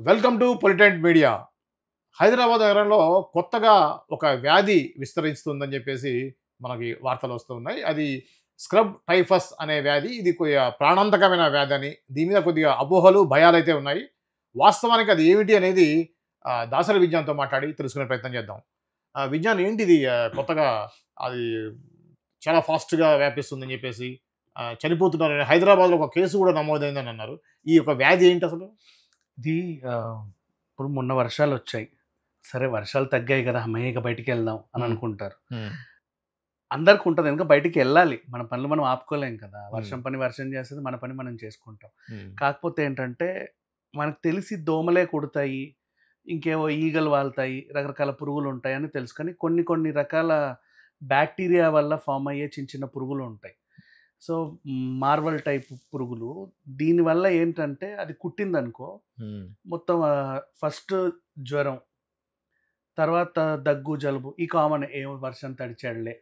Welcome to politent media. Hyderabad నగరంలో కొత్తగా ఒక వ్యాధి విస్తరిస్తుందని చెప్పేసి మనకి వార్తలు వస్తూ ఉన్నాయి. అది స్క్రబ్ టైఫస్ అనే వ్యాధి. ఇది కొద్దిగా ప్రాణాంతకమైన వ్యాధి అని దీని మీద కొద్దిగా అపోహలు, భయాలైతే ఉన్నాయి. వాస్తవానికి అది ఏమిటి అనేది దాసరి విజ్ఞాన్‌తో మాట్లాడి తెలుసుకునే ప్రయత్నం చేద్దాం. విజ్ఞాన్ ఏంటిది కొత్తగా అది చాలా ఫాస్ట్‌గా వ్యాపిస్తుందని చెప్పేసి చనిపోతున్నారని హైదరాబాద్‌లో ఒక కేసు కూడా నమోదైందని అన్నారు. ఈ యొక్క వ్యాధి ఏంటసలు? ఇది ఇప్పుడు మొన్న వర్షాలొచ్చాయి. సరే వర్షాలు తగ్గాయి గదా! హమ్మయ్య! ఇక బయటికెళ్దాం అని అనుకుంటారు. అందరికుంటది. ఎందుకంటే బయటికెళ్ళాలి. మన పనులు మనం ఆపుకోలేం కదా! వర్షం పని వర్షం చేస్తది. మన పని మనం చేసుకుంటాం. కాకపోతే ఏంటంటే, మనకు తెలిసి దోమలే కుడతాయి. ఇంకేవో ఈగలు వాలుతాయి. రకరకాల పురుగులుంటాయని తెలుసు. కానీ కొన్ని కొన్ని రకాల బ్యాక్టీరియా వల్ల ఫార్మ్ అయ్యే చిన్న చిన్న పురుగులుంటాయి. సో, మార్వల్ టైప్ పురుగులు. దీనివల్ల ఏంటంటే, అది కుట్టిందనుకో మొత్తం ఫస్ట్ జ్వరం, తర్వాత దగ్గు, జలుబు ఈ కామన్ ఏమో వర్షం తడిచాడులే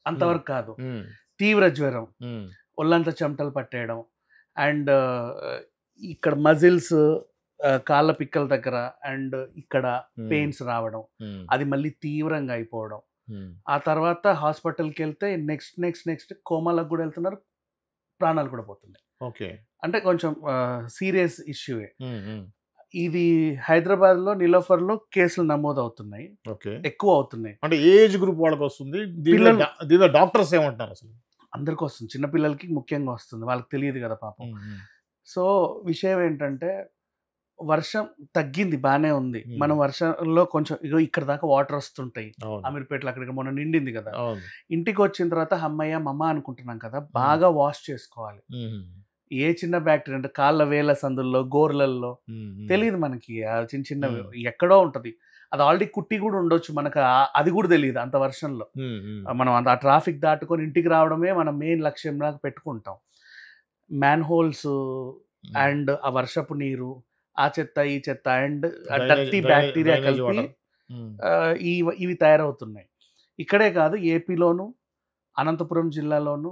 అంతవరకు కాదు. తీవ్ర జ్వరం, ఒళ్ళంతా చెమటలు పట్టేయడం అండ్ ఇక్కడ మజిల్స్ కాళ్ళ పిక్కల దగ్గర అండ్ ఇక్కడ పెయిన్స్ రావడం, అది మళ్ళీ తీవ్రంగా అయిపోవడం. ఆ తర్వాత హాస్పిటల్‌కి వెళ్తే నెక్స్ట్ కోమాలకు కూడా వెళ్తున్నారు. ప్రాణాలు కూడా పోతున్నాయి. ఓకే. అంటే కొంచెం సీరియస్ ఇష్యూయే. ఇది హైదరాబాద్‌లో నిలోఫర్‌లో కేసులు నమోదవుతున్నాయి. ఓకే. ఎక్కువ అవుతున్నాయి. అంటే ఏజ్ గ్రూప్ వాళ్ళకొస్తుంది. దీనిలో డాక్టర్స్ ఏమంటున్నారు అసలు? అందరికి వస్తుంది. చిన్న పిల్లలకి ముఖ్యంగా వస్తుంది. వాళ్ళకి తెలియదు కదా పాపం. సో, విషయం ఏంటంటే వర్షం తగ్గింది బానే ఉంది. మనం వర్షంలో కొంచెం ఇగో ఇక్కడ దాకా వాటర్ వస్తుంటాయి. అమీర్పేటలో అక్కడ మొన్న నిండింది కదా! ఇంటికొచ్చిన తర్వాత హమ్మయ్య! మమ్మ అనుకుంటున్నాం కదా! బాగా వాష్ చేసుకోవాలి. ఏ చిన్న బ్యాక్టీరియా అంటే కాళ్ళ వేళ్ళ సందుల్లో, గోర్లల్లో తెలీదు మనకి. చిన్న చిన్నవి ఎక్కడో ఉంటది. అది ఆల్రెడీ కుట్టి కూడా ఉండొచ్చు. మనకు అది కూడా తెలీదు అంత వర్షంలో. మనం ఆ ట్రాఫిక్ దాటుకొని ఇంటికి రావడమే మన మెయిన్ లక్ష్యంలాగా పెట్టుకుంటాం. మ్యాన్ హోల్స్ అండ్ ఆ వర్షపు నీరు, ఆ చెత్త, ఈ చెత్త అండ్ డర్టీ బ్యాక్టీరియా కలిపి ఇవి తయారవుతున్నాయి. ఇక్కడే కాదు ఏపీలోను, అనంతపురం జిల్లాలోను,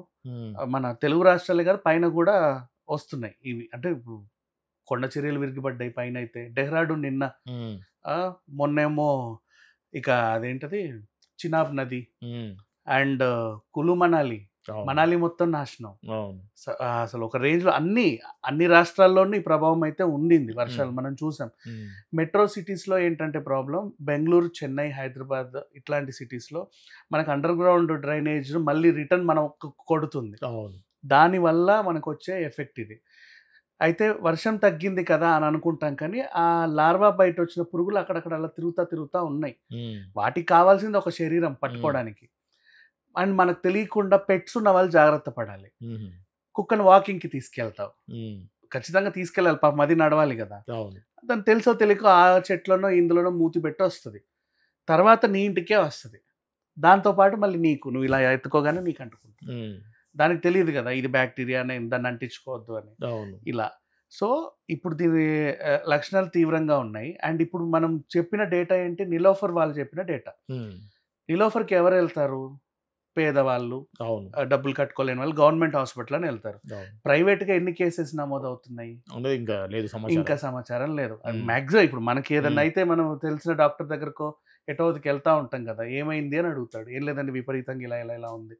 మన తెలుగు రాష్ట్రాలే కాదు పైన కూడా వస్తున్నాయి ఇవి. అంటే ఇప్పుడు కొండ చర్యలు విరిగిపడ్డాయి పైనైతే. డెహ్రాడూన్ నిన్న, మొన్నేమో ఇక అదేంటది చినాబ్ నది అండ్ కులు మనాలి మొత్తం నాశనం. అసలు ఒక రేంజ్‌లో అన్ని రాష్ట్రాల్లోనూ ఈ ప్రభావం అయితే ఉండింది. వర్షాలు మనం చూసాం. మెట్రో సిటీస్‌లో ఏంటంటే ప్రాబ్లమ్ బెంగుళూరు, చెన్నై, హైదరాబాద్ ఇట్లాంటి సిటీస్‌లో మనకు అండర్ గ్రౌండ్ డ్రైనేజ్ మళ్ళీ రిటర్న్ మనం కొడుతుంది. దానివల్ల మనకొచ్చే ఎఫెక్ట్ ఇది. అయితే వర్షం తగ్గింది కదా అని అనుకుంటాం కానీ ఆ లార్వా బయట వచ్చిన పురుగులు అక్కడక్కడ అలా తిరుగుతా ఉన్నాయి. వాటికి కావాల్సింది ఒక శరీరం పట్టుకోవడానికి. అండ్ మనకు తెలియకుండా పెట్స్ ఉన్న వాళ్ళు జాగ్రత్త పడాలి. కుక్కను వాకింగ్‌కి తీసుకెళ్తావు. ఖచ్చితంగా తీసుకెళ్ళాలి. పాపం అది నడవాలి కదా! దానికి తెలుసో తెలియకో ఆ చెట్లనో ఇందులోనో మూతి పెట్టి వస్తది. తర్వాత నీ ఇంటికే వస్తది. దాంతో పాటు మళ్ళీ నువ్వు ఇలా ఎత్తుకోగానే నీకు అంటుకుంటుంది. దానికి తెలియదు కదా ఇది బ్యాక్టీరియా అని, దాన్ని అంటించుకోవద్దు అని. ఇలా. సో, ఇప్పుడు దీని లక్షణాలు తీవ్రంగా ఉన్నాయి. అండ్ ఇప్పుడు మనం చెప్పిన డేటా ఏంటి? నిలోఫర్ వాళ్ళు చెప్పిన డేటా. నిలోఫర్‌కి ఎవరు వెళ్తారు? పేదవాళ్ళు, డబ్బులు కట్టుకోలేని వాళ్ళు గవర్నమెంట్ హాస్పిటల్ అని వెళ్తారు. ప్రైవేట్‌గా ఎన్ని కేసెస్ నమోదవుతున్నాయి? ఇంకా సమాచారం లేదు. మాక్సిమం ఇప్పుడు మనకి ఏదన్నా అయితే మనం తెలిసిన డాక్టర్ దగ్గరకో ఎటోదికి వెళ్తా ఉంటాం కదా! ఏమైంది అని అడుగుతాడు. ఏం లేదండి విపరీతంగా ఇలా ఉంది.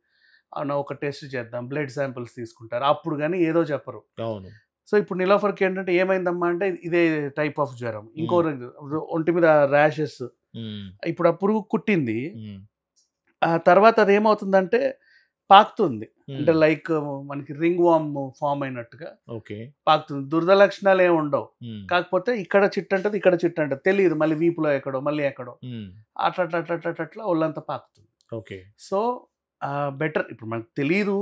అవునా ఒక టెస్ట్ చేద్దాం. బ్లడ్ శాంపిల్స్ తీసుకుంటారు. అప్పుడు గాని ఏదో చెప్పరు. సో, ఇప్పుడు నిలోఫర్‌కి ఏంటంటే ఏమైందమ్మా అంటే ఇదే టైప్ ఆఫ్ జ్వరం. ఇంకో ఒంటి మీద ర్యాషెస్. ఇప్పుడు ఆ పురుగు కుట్టింది. ఆ తర్వాత అదేమవుతుందంటే పాకుతుంది. అంటే లైక్ మనకి రింగ్ వార్మ్ ఫార్మ్ అయినట్టుగా పాకుతుంది. దురద లక్షణాలు ఏమి ఉండవు. కాకపోతే ఇక్కడ చిట్టంటది, ఇక్కడ చిట్టంటది తెలియదు. మళ్ళీ వీపులో ఎక్కడో, మళ్ళీ ఎక్కడో అట్లా ఒళ్ళంతా పాకుతుంది. సో, బెటర్ ఇప్పుడు మనకు తెలీదు.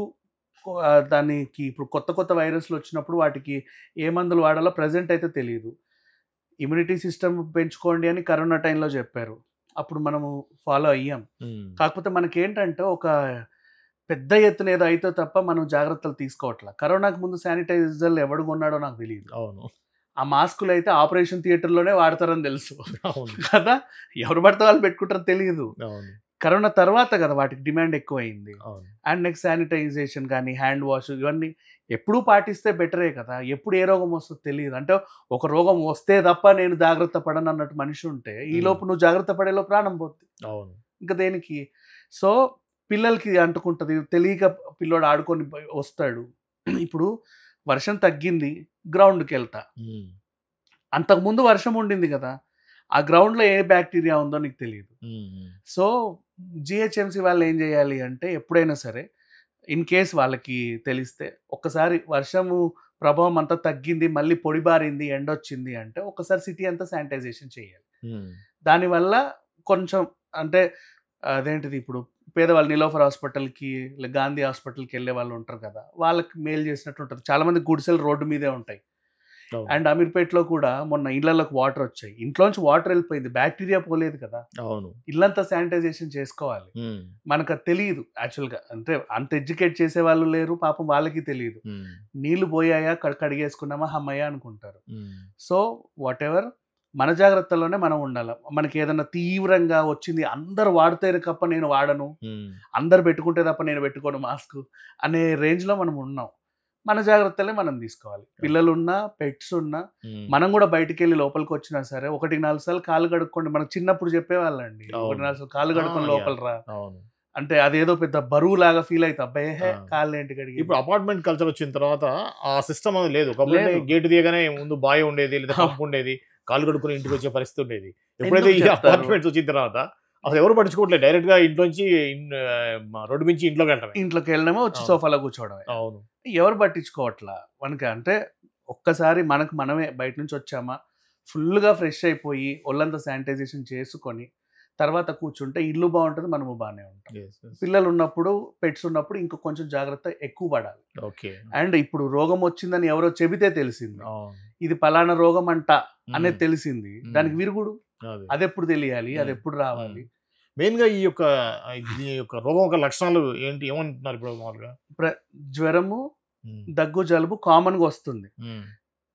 దానికి ఇప్పుడు కొత్త వైరస్లు వచ్చినప్పుడు వాటికి ఏ మందులు వాడాలో ప్రెజెంట్ అయితే తెలీదు. ఇమ్యూనిటీ సిస్టమ్ పెంచుకోండి అని కరోనా టైంలో చెప్పారు. అప్పుడు మనము ఫాలో అయ్యాం. కాకపోతే మనకేంటంటే ఒక పెద్ద ఎత్తున ఏదో అయితే తప్ప మనం జాగ్రత్తలు తీసుకోవట్ల. కరోనాకు ముందు శానిటైజర్లు ఎవడు కొన్నాడో నాకు తెలీదు. ఆ మాస్కులు అయితే ఆపరేషన్ థియేటర్‌లోనే వాడతారని తెలుసు. కదా! ఎవరు పడితే వాళ్ళు పెట్టుకుంటారో తెలీదు. కరోనా తర్వాత కదా వాటికి డిమాండ్ ఎక్కువైంది. అవును. అండ్ నెక్స్ట్ శానిటైజేషన్ కానీ, హ్యాండ్ వాష్ ఇవన్నీ ఎప్పుడూ పాటిస్తే బెటరే కదా! ఎప్పుడు ఏ రోగం వస్తుందో తెలీదు. అంటే ఒక రోగం వస్తే తప్ప నేను జాగ్రత్త పడను అన్నట్టు మనిషి ఉంటే, ఈలోపు నువ్వు జాగ్రత్త పడేలోపు ప్రాణం పోద్ది. అవును. ఇంక దేనికి? సో, పిల్లలకి అంటుకుంటది. తెలియక పిల్లోడు ఆడుకొని వస్తాడు. ఇప్పుడు వర్షం తగ్గింది, గ్రౌండ్‌కెళ్తా. హ్మ్. అంతకుముందు వర్షం ఉండింది కదా! ఆ గ్రౌండ్‌లో ఏ బ్యాక్టీరియా ఉందో నీకు తెలీదు. హ్మ్. సో, జీహెచ్ఎంసీ వాళ్ళు ఏం చేయాలి అంటే ఎప్పుడైనా సరే, ఇన్ కేస్ వాళ్ళకి తెలిస్తే ఒక్కసారి వర్షము ప్రభావం అంతా తగ్గింది, మళ్ళీ పొడిబారింది, ఎండొచ్చింది అంటే ఒక్కసారి సిటీ అంతా శానిటైజేషన్ చేయాలి. హ్మ్. దానివల్ల కొంచెం అంటే అదేంటిది ఇప్పుడు పేదవాళ్ళు నిలోఫర్ హాస్పిటల్‌కి, గాంధీ హాస్పిటల్‌కి ఎళ్ళే వాళ్ళు ఉంటారు కదా! వాళ్ళకి మేలు చేసినట్టు ఉంటది. చాలామంది గుడిసెలు రోడ్డు మీదే ఉంటాయి. అవును. అండ్ అమీర్‌పేటలో కూడా మొన్న ఇళ్లలోకి వాటర్ వచ్చాయి. ఇంట్లోంచి వాటర్ వెళ్ళిపోయింది. బ్యాక్టీరియా పోలేదు కదా! అవును. ఇల్లంతా శానిటైజేషన్ చేసుకోవాలి. హ్మ్. మనకది తెలీదు యాక్చువల్‌గా. అంటే అంత ఎడ్యుకేట్ చేసేవాళ్ళు లేరు. పాపం వాళ్ళకి తెలీదు. హ్మ్. నీళ్లు పోయాయా, కడిగేసుకున్నామా, హమ్మయ్య అనుకుంటారు. హ్మ్. సో, వాటెవర్ మన జాగ్రత్తల్లోనే మనం ఉండాల. మనకేదన్నా తీవ్రంగా వచ్చింది, అందరూ వాడితే తప్ప నేను వాడను, హ్మ్. అందరూ పెట్టుకుంటే తప్ప నేను పెట్టుకోను మాస్కు అనే రేంజ్‌లో మనం ఉన్నాం. మన జాగ్రత్తలే మనం తీసుకోవాలి. పిల్లలున్నా, పెట్స్ ఉన్నా, హ్మ్. మనం గూడా బయటికెళ్ళి లోపలికొచ్చినా సరే, ఒకటికి 4 సార్లు కాళ్ళు కడుక్కోండి. మనకు చిన్నప్పుడు చెప్పేవాళ్ళండి. ఒకటికి అవును. 4 సార్లు కాళ్ళు కడుక్కొని యాహ్! లోపల రా. అవును. అంటే అదేదో పెద్ద బరువులాగా ఫీల్ అయితా. అబ్బే! ఆ! కాళ్ళేంటి కడిగేది. ఇప్పుడు అపార్ట్మెంట్ కల్చర్ వచ్చిన తర్వాత ఆ సిస్టమ్ అనేది లేదు. ఒకప్పుడంటే లేదు. గేట్ తీయగానే ముందు బాయ్ ఉండేది, లేదా అవును. పంప్ ఉండేది. కాళ్ళు కడుక్కొని ఇంటికొచ్చే పరిస్థితి ఉండేది. ఎప్పుడైతే ఎందుకు ఈ చెప్తారు? అపార్ట్మెంట్స్ వచ్చిన తర్వాత అసలు ఎవరు పట్టించుకోవట్లేదు. డైరెక్ట్‌గా ఇంట్లోంచి రోడ్డు మించి ఇంట్లోకెళ్ళటమే. ఇంట్లోకెళ్ళడమే, వచ్చి అవును. సోఫాలో కూర్చోవడమే. అవును. ఎవరు పట్టించుకోవట్లా. మనకి అంటే ఒక్కసారి మనకు మనమే బయట నుంచి వచ్చామా, ఫుల్‌గా ఫ్రెష్ అయిపోయి, ఒళ్ళంతా శానిటైజేషన్ చేసుకొని, తర్వాత కూర్చుంటే ఇల్లు బావుంటది, మనము బానే ఉంటాం. యెస్. యెస్. పిల్లలున్నప్పుడు, పెట్స్ ఉన్నప్పుడు ఇంక కొంచెం జాగ్రత్త ఎక్కువ పడాలి. ఓకే. అండ్ ఇప్పుడు రోగం వచ్చిందని ఎవరో చెబితే తెలిసింది. అవును. ఇది పలానా రోగం అంట అనేది హ్మ్. తెలిసింది. హ్మ్. దానికి విరుగుడు. అదే. అదెప్పుడు తెలియాలి? హ్మ్. అదెప్పుడు హ్మ్. రావాలి? మెయిన్‌గా ఈ యొక్క దీని యొక్క రోగం యొక్క లక్షణాలు ఏంటి? ఏమంటున్నారు ఇప్పుడు మామూలుగా? ప్ర జ్వరము, హ్మ్. దగ్గు, జలుబు కామన్‌గా వస్తుంది. హ్మ్.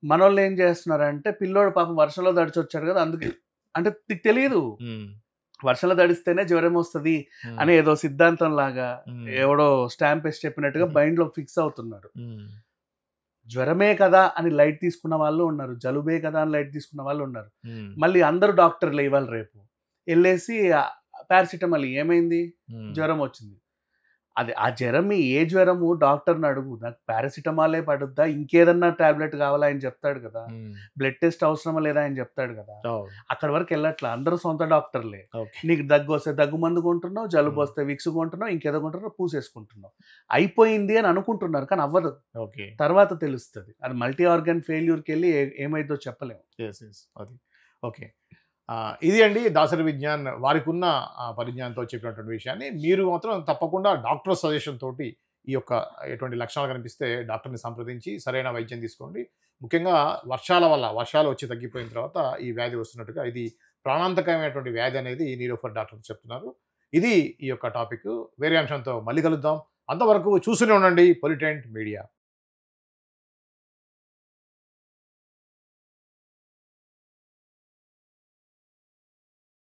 మనోళ్ళు ఏం చేస్తున్నారంటే, పిల్లోడు పాపం వర్షంలో తడిచొచ్చాడు కదా! అందుకే అంటే నీకు తెలీదు. హ్మ్. వర్షంలో తడిస్తేనే జ్వరమొస్తది హ్మ్. అనే ఏదో సిద్ధాంతంలాగా హ్మ్. ఎవడో స్టాంప్ ఏసి చెప్పినట్టుగా మైండ్‌లో ఫిక్స్ అవుతున్నారు. హ్మ్. జ్వరమే కదా అని లైట్ తీసుకున్న వాళ్ళు ఉన్నారు. జలుబే కదా అని లైట్ తీసుకున్న వాళ్ళు ఉన్నారు. హ్మ్. మళ్ళీ అందరూ డాక్టర్‌లే ఇవాళ రేపు. ఎళ్ళేసి పారాసిటమాల్ ఏమైంది? హ్మ్. జ్వరం వచ్చింది. అది ఆ జ్వరం ఏ జ్వరము డాక్టర్‌ని అడుగు. నాకు పారాసిటమాలే పడుద్దా? ఇంకేదన్నా టాబ్లెట్ కావాలా? ఆయన చెప్తాడు కదా! హ్మ్. బ్లడ్ టెస్ట్ అవసరమా లేదా? ఆయన చెప్తాడు కదా! అవును. అక్కడి వరకు ఎళ్ళట్లా. అందరూ సొంత డాక్టర్‌లే. ఓకే. నీకు దగ్గొస్తే దగ్గు మందు కొంటున్నావు, జలుబొస్తే విక్స్ కొంటున్నావు, ఇంకేదో కొంటున్నావు, పూసేసుకుంటున్నావు. అయిపోయింది అని అనుకుంటున్నారు. కానీ అవ్వదు. ఓకే. తర్వాత తెలుస్తది. అది మల్టీ ఆర్గాన్ ఫెయిల్యూర్‌కెళ్ళి ఏమైద్దో చెప్పలేము. యెస్. యెస్. అది. ఓకే. ఇది అండి దాసరి విజ్ఞాన్ వారికున్న పరిజ్ఞానంతో చెప్పినటువంటి విషయాన్ని మీరు మాత్రం తప్పకుండా డాక్టర్ సజెషన్ తోటి ఈ యొక్క ఎటువంటి లక్షణాలు కనిపిస్తే డాక్టర్‌ని సంప్రదించి సరైన వైద్యం తీసుకోండి. ముఖ్యంగా వర్షాల వల్ల వర్షాలు వచ్చి తగ్గిపోయిన తర్వాత ఈ వ్యాధి వస్తున్నట్టుగా ఇది ప్రాణాంతకమైనటువంటి వ్యాధి అనేది నీలోఫర్ డాక్టర్ చెప్తున్నారు. ఇది ఈ యొక్క టాపిక్. వేరే అంశంతో మళ్ళీ కలుద్దాం. అంతవరకు చూస్తూనే ఉండండి పొలిటెంట్ మీడియా.